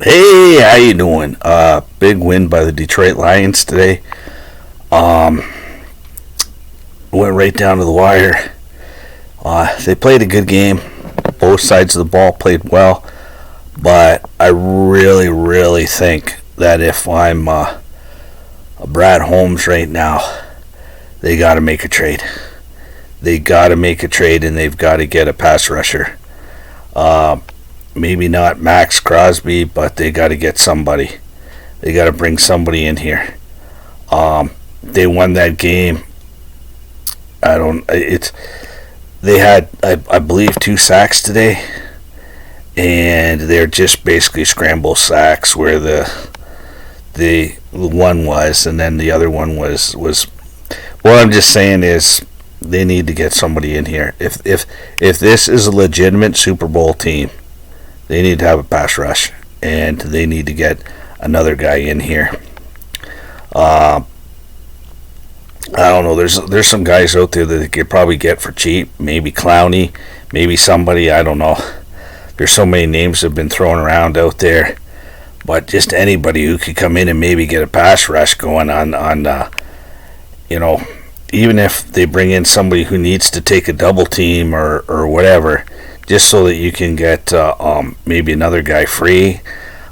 Hey, how you doing? Big win by the Detroit Lions today. Um, Went right down to the wire. They played a good game. Both sides of the ball played well, but I really think that if I'm Brad Holmes right now, they got to make a trade. They got to make a trade, and they've got to get a pass rusher. Uh, Maybe not Max Crosby, but they got to get somebody. They got to bring somebody in here. They won that game. I don't. It's They had, I believe, 2 sacks today, and they're just basically scramble sacks where the one was, and then the other one was. What I'm just saying is they need to get somebody in here. If this is a legitimate Super Bowl team, they need to have a pass rush, and they need to get another guy in here. I don't know. There's some guys out there that they could probably get for cheap. Maybe Clowney, maybe somebody. I don't know. There's so many names that have been thrown around out there, but just anybody who could come in and maybe get a pass rush going on. Even if they bring in somebody who needs to take a double team or whatever, just so that you can get maybe another guy free.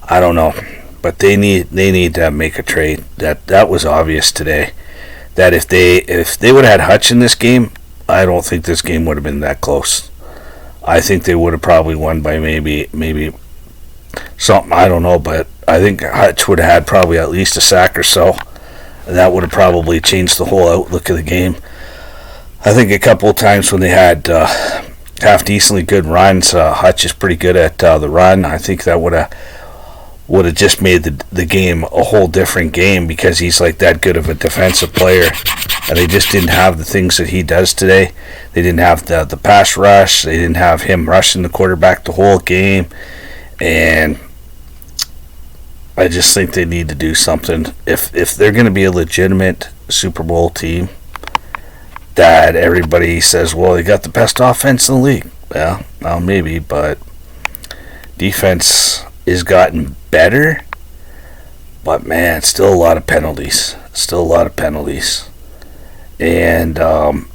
I don't know, but they need to make a trade. That was obvious today. That if they would have had Hutch in this game, I don't think this game would have been that close. I think they would have probably won by maybe something. I don't know, but I think Hutch would have had probably at least a sack or so. And that would have probably changed the whole outlook of the game. I think a couple of times when they had half decently good runs, Hutch is pretty good at the run. I think that would have just made the game a whole different game because he's like that good of a defensive player. And they just didn't have the things that he does today. They didn't have the pass rush. They didn't have him rushing the quarterback the whole game. And I just think they need to do something. If they're going to be a legitimate Super Bowl team, that everybody says, well, they got the best offense in the league. Well, maybe, but defense has gotten better. But, man, still a lot of penalties. And the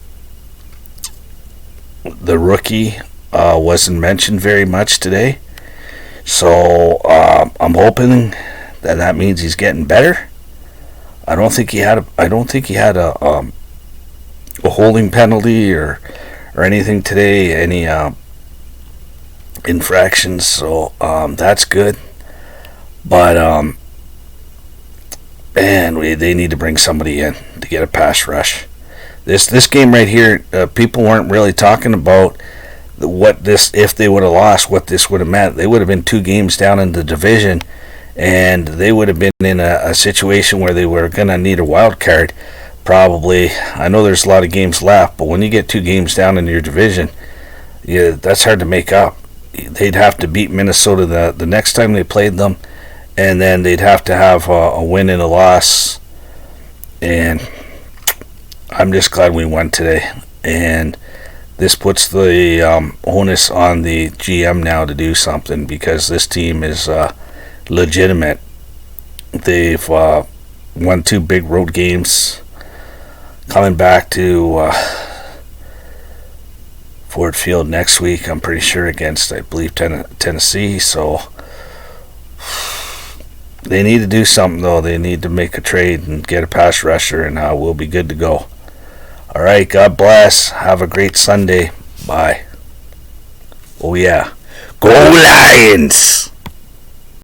rookie wasn't mentioned very much today. So I'm hoping that means he's getting better. I don't think he had a holding penalty or anything today, any infractions. So that's good. But they need to bring somebody in to get a pass rush. This game right here, people weren't really talking about if they would have lost, what this would have meant. They would have been 2 games down in the division, and they would have been in a situation where they were going to need a wild card. Probably. I know there's a lot of games left, but when you get 2 games down in your division, yeah, that's hard to make up. They'd have to beat Minnesota the next time they played them, and then they'd have to have a win and a loss. And I'm just glad we won today. And this puts the onus on the GM now to do something because this team is legitimate. They've won 2 big road games. Coming back to Ford Field next week, I'm pretty sure, against, I believe, Tennessee. So they need to do something, though. They need to make a trade and get a pass rusher, and we'll be good to go. All right, God bless. Have a great Sunday. Bye. Oh, yeah. Go Lions!